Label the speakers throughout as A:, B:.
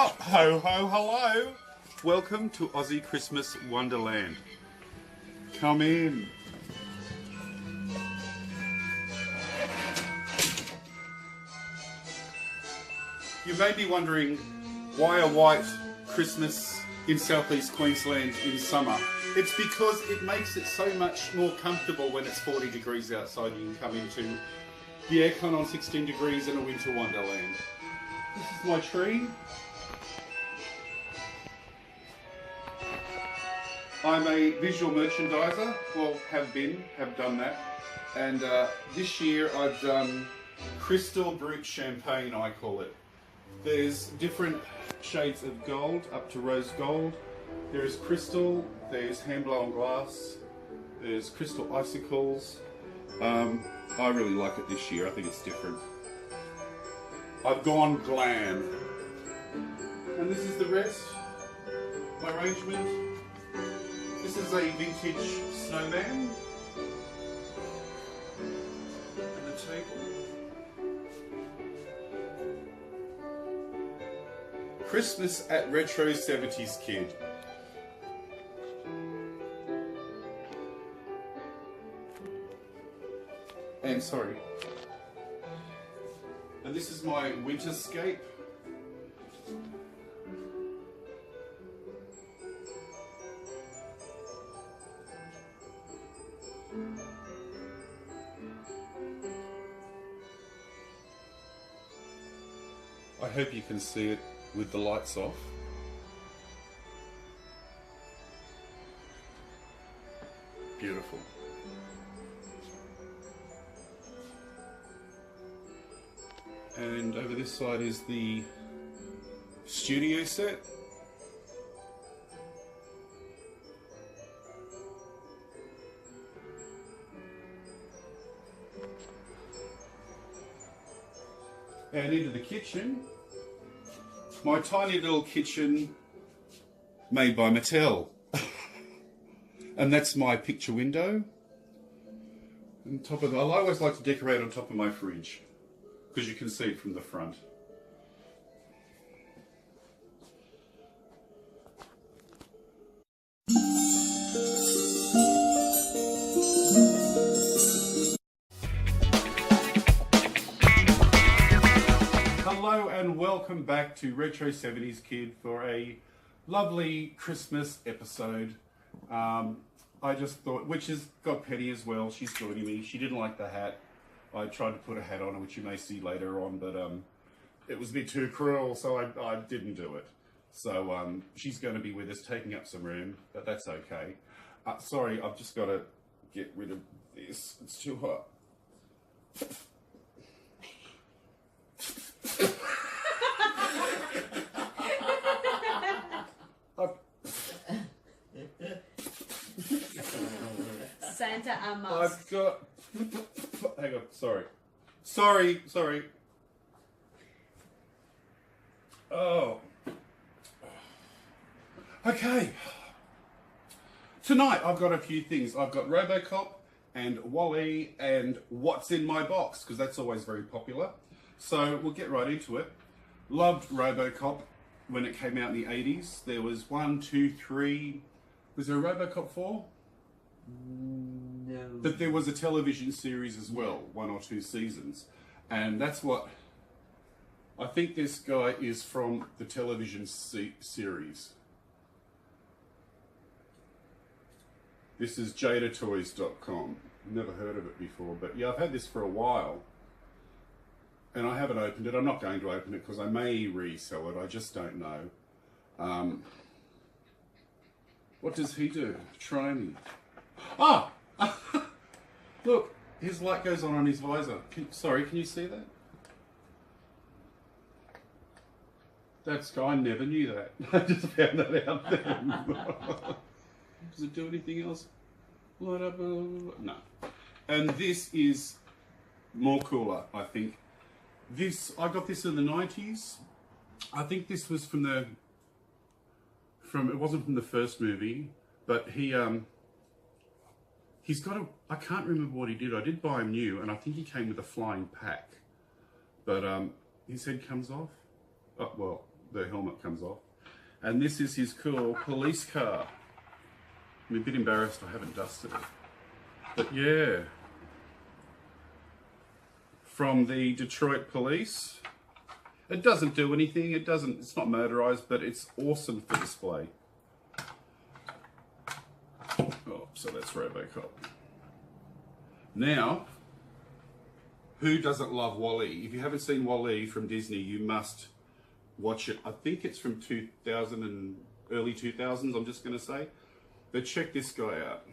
A: Oh, ho, ho, hello. Welcome to Aussie Christmas Wonderland. Come in. You may be wondering why a white Christmas in southeast Queensland in summer. It's because it makes it so much more comfortable when it's 40 degrees outside. You can come into the aircon on 16 degrees in a winter wonderland. This is my tree. I'm a visual merchandiser, well, have done that. And this year I've done Crystal Brut Champagne, I call it. There's different shades of gold, up to rose gold. There's crystal, there's hand-blown glass, there's crystal icicles. I really like it this year, I think it's different. I've gone glam. And this is the rest, my arrangement. This is a vintage snowman. And the table. Christmas at Retro 70s Kid. And sorry. And this is my winterscape. I hope you can see it with the lights off. Beautiful. And over this side is the studio set. And into the kitchen. My tiny little kitchen made by Mattel. And that's my picture window. On top of I always like to decorate on top of my fridge because you can see it from the front. Hello and welcome back to Retro 70s Kid for a lovely Christmas episode. I just thought, which has got Penny as well, she's joining me. She didn't like the hat. I tried to put a hat on her, which you may see later on, but it was a bit too cruel, so I didn't do it. So she's going to be with us, taking up some room, but that's okay. Sorry, I've just got to get rid of this. It's too hot.
B: Santa Amos.
A: I've got... Hang on, sorry. Oh. Okay. Tonight I've got a few things. I've got Robocop and Wally and What's in My Box, because that's always very popular. So we'll get right into it. Loved Robocop when it came out in the 80s. There was 1, 2, 3... Was there a Robocop 4?
C: No.
A: But there was a television series as well, 1 or 2 seasons. And that's what... I think this guy is from the television series. This is jadatoys.com. Never heard of it before, but yeah, I've had this for a while. And I haven't opened it. I'm not going to open it because I may resell it. I just don't know. What does he do? Try me. Ah! Look, his light goes on his visor. Sorry, can you see that? That's I never knew that. I just found that out there. Does it do anything else? Light up? No. And this is more cooler, I think. I got this in the 90s. I think this was from it wasn't from the first movie, but he's got I can't remember what he did. I did buy him new, and I think he came with a flying pack. But his head comes off. Oh, well, the helmet comes off. And this is his cool police car. I'm a bit embarrassed I haven't dusted it. But yeah. From the Detroit police. It doesn't do anything, it's not motorized, but it's awesome for display. Oh, so that's Robocop. Now, who doesn't love Wall-E? If you haven't seen Wall-E from Disney, you must watch it. I think it's from 2000 and early 2000s, I'm just going to say. But check this guy out.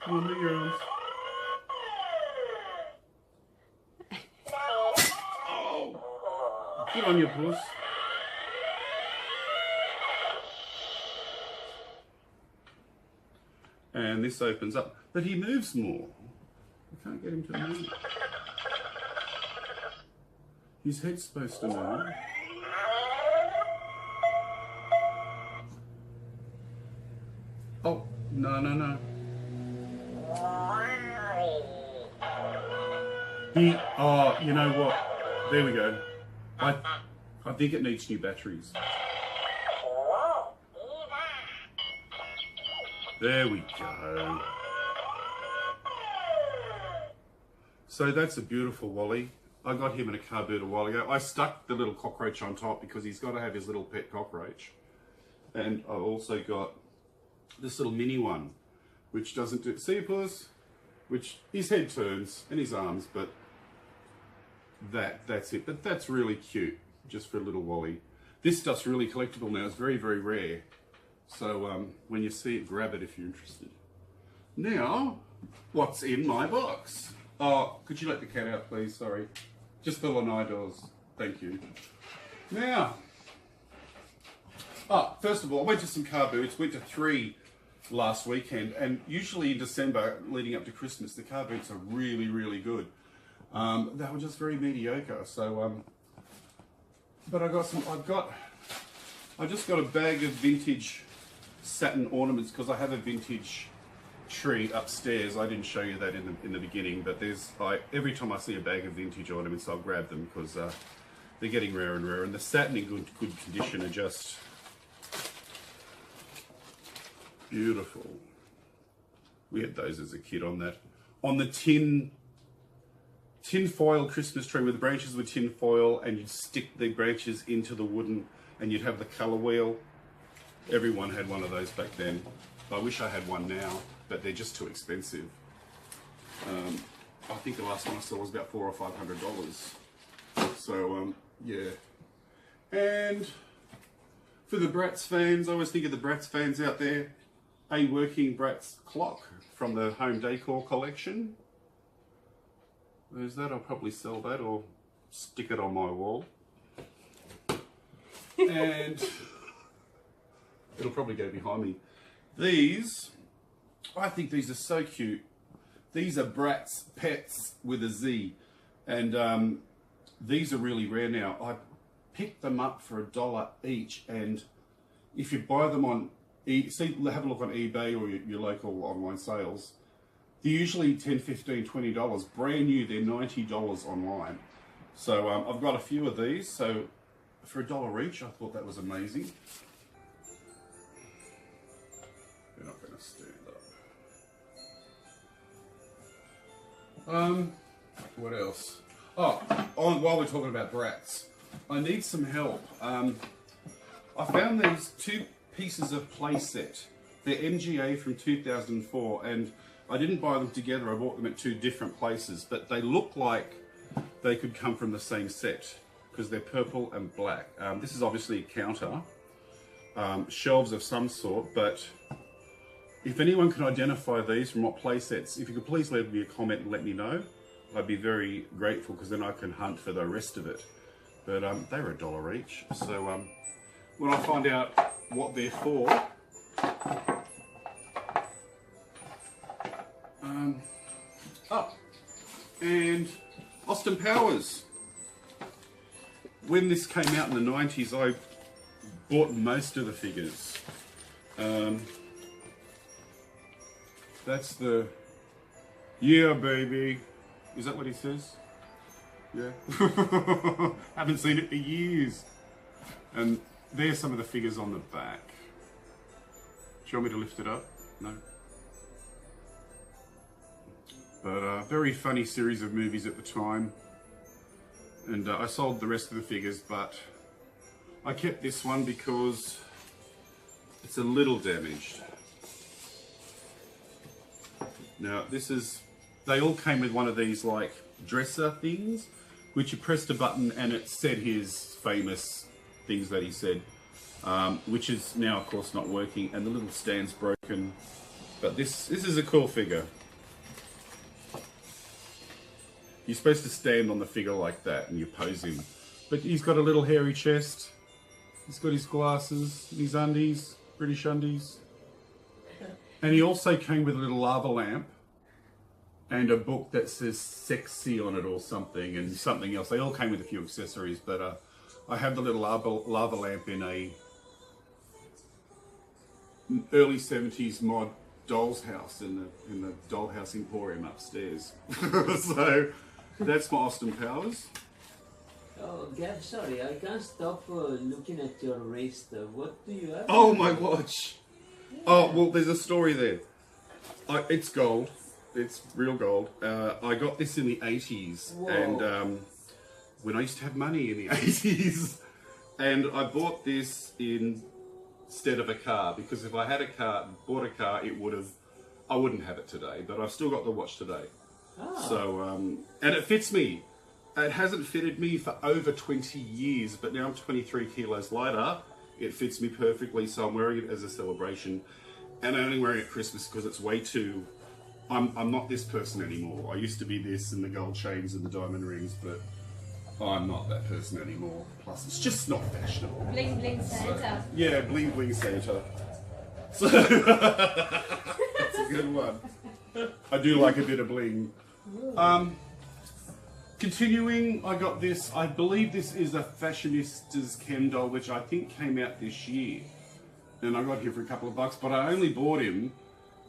A: Come on, move your arms. Oh, good on you, puss. And this opens up, but he moves more. I can't get him to move. His head's supposed to move. Oh, no. Oh, you know what? There we go. I think it needs new batteries. There we go. So that's a beautiful Wall-E. I got him in a car boot a while ago. I stuck the little cockroach on top because he's got to have his little pet cockroach. And I also got this little mini one, which doesn't do... See, puss? Which his head turns and his arms, but that's it. But that's really cute, just for a little Wall-E. This stuff's really collectible now. It's very, very rare. So when you see it, grab it if you're interested. Now, what's in my box? Oh, could you let the cat out, please? Sorry. Just the lanai doors. Thank you. Now, first of all, I went to some car boots. Went to 3 last weekend, and usually in December, leading up to Christmas, the car boots are really, really good. They were just very mediocre. So, but I just got a bag of vintage satin ornaments because I have a vintage tree upstairs. I didn't show you that in the beginning, but there's every time I see a bag of vintage ornaments, I'll grab them because they're getting rarer and rarer, and the satin in good condition are just beautiful. We had those as a kid on the tin foil Christmas tree where the branches were tin foil and you'd stick the branches into the wooden and you'd have the colour wheel. Everyone had one of those back then. I wish I had one now, but they're just too expensive. I think the last one I saw was about $400 or $500. So yeah. And for the Bratz fans, I always think of the Bratz fans out there. A working Bratz clock from the home decor collection. There's that. I'll probably sell that or stick it on my wall. And it'll probably go behind me. These, I think these are so cute. These are Bratz Petz with a Z. And these are really rare now. I picked them up for $1 each. And if you buy them on, have a look on eBay or your local online sales, they're usually $10, $15, $20. Brand new, they're $90 online. So I've got a few of these. So for $1 each, I thought that was amazing. They're not going to stand up. What else? While we're talking about Bratz, I need some help. I found these 2 pieces of playset. They're MGA from 2004, and I didn't buy them together. I bought them at 2 different places, but they look like they could come from the same set because they're purple and black. This is obviously a counter, shelves of some sort, but if anyone can identify these from what playsets, if you could please leave me a comment and let me know, I'd be very grateful because then I can hunt for the rest of it. But they were $1 each, so when I find out what they're for, and Austin Powers. When this came out in the 90s, I bought most of the figures. That's the... Yeah, baby. Is that what he says? Yeah. Haven't seen it for years. And there's some of the figures on the back. Do you want me to lift it up? No? But very funny series of movies at the time. And I sold the rest of the figures, but I kept this one because it's a little damaged. Now this is, they all came with one of these like dresser things, which you pressed a button and it said his famous things that he said, which is now of course not working, and the little stand's broken. But this is a cool figure. You're supposed to stand on the figure like that and you pose him. But he's got a little hairy chest. He's got his glasses, his undies, British undies. And he also came with a little lava lamp and a book that says sexy on it or something, and something else. They all came with a few accessories, but I have the little lava lamp in a early 70s mod doll's house in the dollhouse emporium upstairs. So that's my Austin Powers.
C: Oh, Gav, sorry, I can't stop looking at your wrist. What do you have?
A: Oh, my watch. Yeah. Oh, well, there's a story there. It's gold. It's real gold. I got this in the 80s. Whoa. And when I used to have money in the 80s. And I bought this instead of a car, because if I had bought a car, I wouldn't have it today. But I've still got the watch today. Oh. So, and it fits me. It hasn't fitted me for over 20 years, but now I'm 23 kilos lighter. It fits me perfectly, so I'm wearing it as a celebration. And I'm only wearing it at Christmas because it's way too... I'm not this person anymore. I used to be this, and the gold chains and the diamond rings, but I'm not that person anymore. Plus, it's just not fashionable.
B: Bling bling Santa.
A: So, yeah, bling bling Santa. So, that's a good one. I do like a bit of bling. Continuing, I got this, I believe this is a Fashionista Ken doll, which I think came out this year. And I got here for a couple of bucks, but I only bought him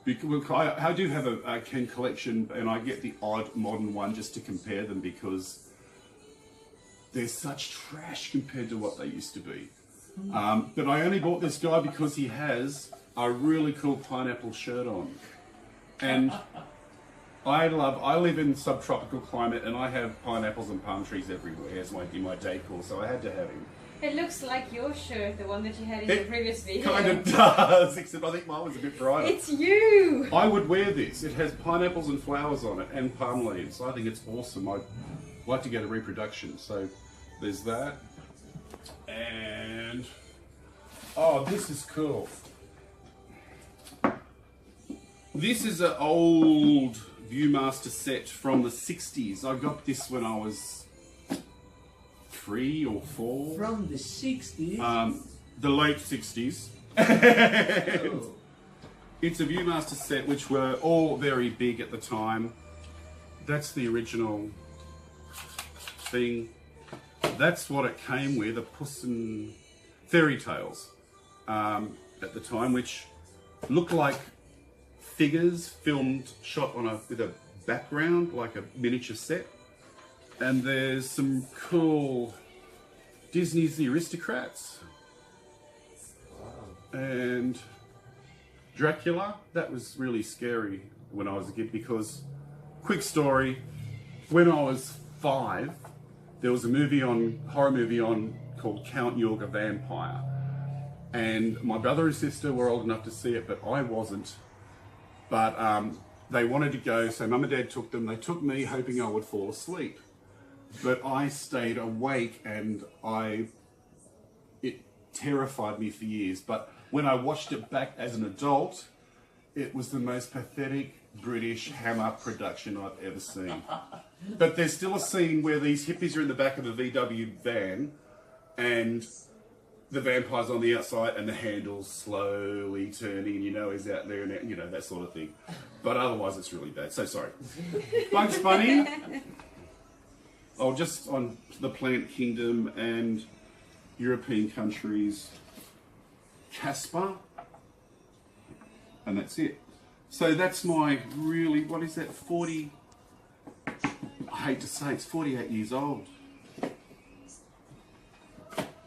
A: because I do have a Ken collection, and I get the odd modern one just to compare them because they're such trash compared to what they used to be. But I only bought this guy because he has a really cool pineapple shirt on. And I live in subtropical climate, and I have pineapples and palm trees everywhere as in my decor, so I had to have him.
B: It looks like your shirt, the one that you had in the previous video.
A: Kind of does, except I think mine was a bit brighter.
B: It's you!
A: I would wear this. It has pineapples and flowers on it, and palm leaves. I think it's awesome. I'd like to get a reproduction. So there's that. And oh, this is cool. This is an old Viewmaster set from the 60s. I got this when I was 3 or 4.
C: From the 60s?
A: The late 60s.
C: Oh.
A: It's a Viewmaster set which were all very big at the time. That's the original thing. That's what it came with, a Puss in Fairy Tales at the time, which looked like figures shot with a background, like a miniature set. And there's some cool Disney's The Aristocrats. Wow. And Dracula. That was really scary when I was a kid because, quick story, when I was 5, there was a horror movie on called Count Yorga Vampire. And my brother and sister were old enough to see it, but I wasn't. But they wanted to go, so Mum and Dad took them. They took me hoping I would fall asleep. But I stayed awake, and it terrified me for years. But when I watched it back as an adult, it was the most pathetic British Hammer production I've ever seen. But there's still a scene where these hippies are in the back of a VW van, and the vampire's on the outside, and the handle's slowly turning, he's out there, and that sort of thing. But otherwise, it's really bad. So sorry. Bugs Bunny. Oh, just on the Plant Kingdom and European countries. Casper, and that's it. So that's my really, what is that, 40, I hate to say it's 48 years old.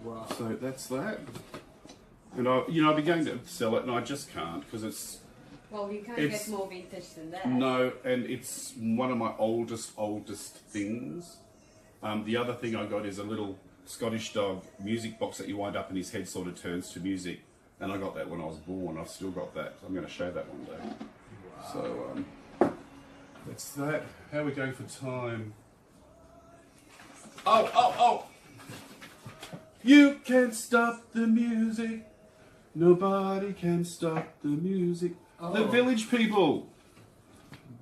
C: Wow.
A: So that's that. And I've been going to sell it and I just can't because it's...
B: Well, you can't get more vintage than that.
A: No, and it's one of my oldest things. The other thing I got is a little Scottish dog music box that you wind up and his head sort of turns to music. And I got that when I was born. I've still got that. I'm going to show that one day. Wow. So, that's that. How are we going for time? Oh! You can't stop the music. Nobody can stop the music.
C: Oh.
A: The Village People.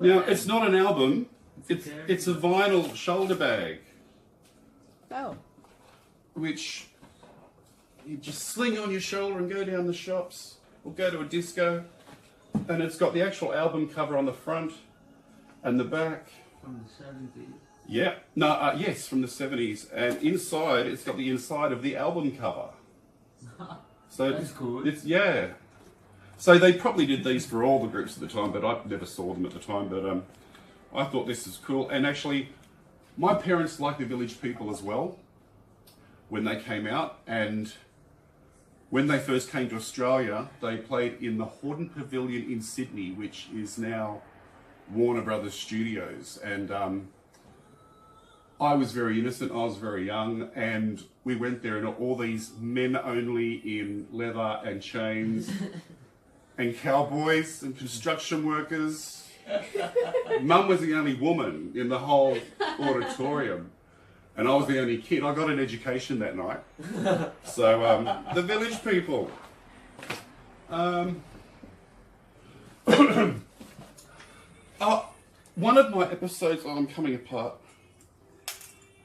A: Now, it's not an album. It's a vinyl shoulder bag.
B: Oh.
A: Which you just sling on your shoulder and go down the shops or go to a disco. And it's got the actual album cover on the front and the back.
C: From the 70s.
A: Yeah. No, yes, from the 70s. And inside, it's got the inside of the album cover. So
C: that's cool.
A: It's, yeah. So they probably did these for all the groups at the time, but I never saw them at the time. But I thought this was cool. And actually, my parents liked the Village People as well when they came out. And when they first came to Australia, they played in the Hordern Pavilion in Sydney, which is now Warner Brothers Studios. And I was very innocent, I was very young, and we went there and all these men only in leather and chains and cowboys and construction workers. Mum was the only woman in the whole auditorium and I was the only kid. I got an education that night. So, the Village People. One of my episodes on I'm Coming Apart,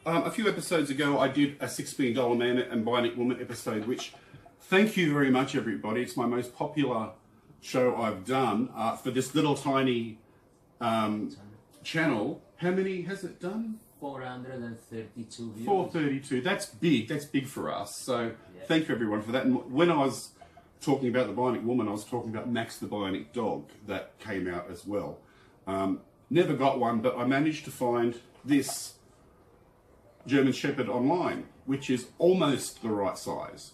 A: a few episodes ago I did a $6 Million Man and Bionic Woman episode, which, thank you very much everybody, it's my most popular show I've done for this little tiny channel. How many has it done?
C: 432 views.
A: 432, that's big for us, so yeah. Thank you everyone for that. And when I was talking about the Bionic Woman, I was talking about Max the Bionic Dog that came out as well. Never got one, but I managed to find this German Shepherd online, which is almost the right size.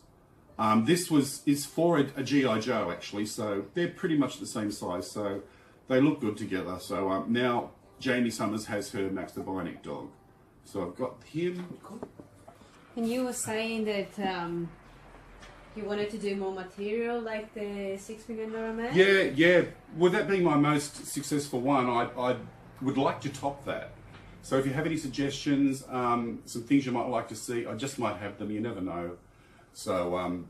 A: This is for a G.I. Joe actually, so they're pretty much the same size, so they look good together. So now Jamie Summers has her Max the Bionic Dog. So I've got him.
B: And you were saying that you wanted to do more material like the $6 Million Man?
A: Yeah. With that being my most successful one, I would like to top that. So if you have any suggestions, some things you might like to see, I just might have them, you never know. So,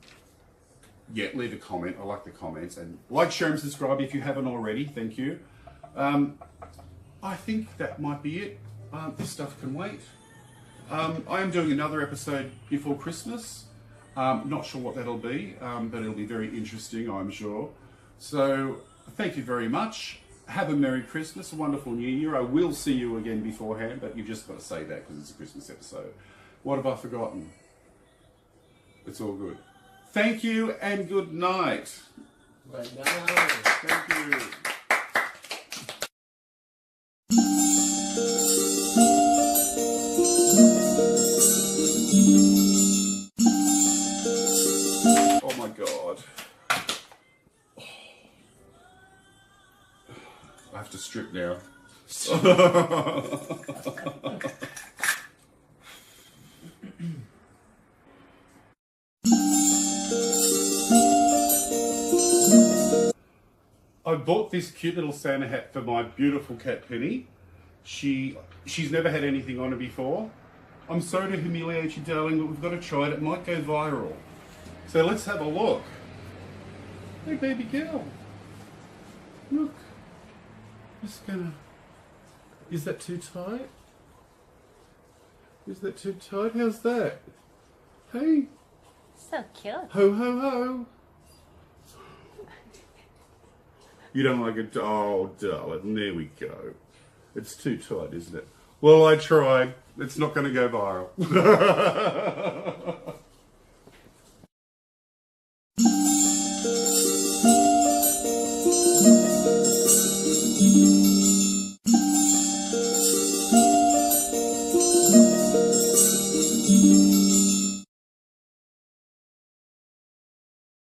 A: yeah, leave a comment. I like the comments. And like, share and subscribe if you haven't already. Thank you. I think that might be it. This stuff can wait. I am doing another episode before Christmas. Not sure what that'll be, but it'll be very interesting, I'm sure. So, thank you very much. Have a Merry Christmas, a wonderful New Year. I will see you again beforehand, but you've just got to say that because it's a Christmas episode. What have I forgotten? It's all good. Thank you and good night.
C: Bye now.
A: Thank you. Oh my God. I have to strip now. I bought this cute little Santa hat for my beautiful cat Penny. She's never had anything on her before. I'm sorry to humiliate you, darling, but we've got to try it. It might go viral. So let's have a look. Hey, baby girl. Look. Just gonna... Is that too tight? Is that too tight? How's that? Hey.
B: So cute.
A: Ho, ho, ho. You don't like it? Oh, darling, there we go. It's too tight, isn't it? Well, I tried. It's not going to go viral.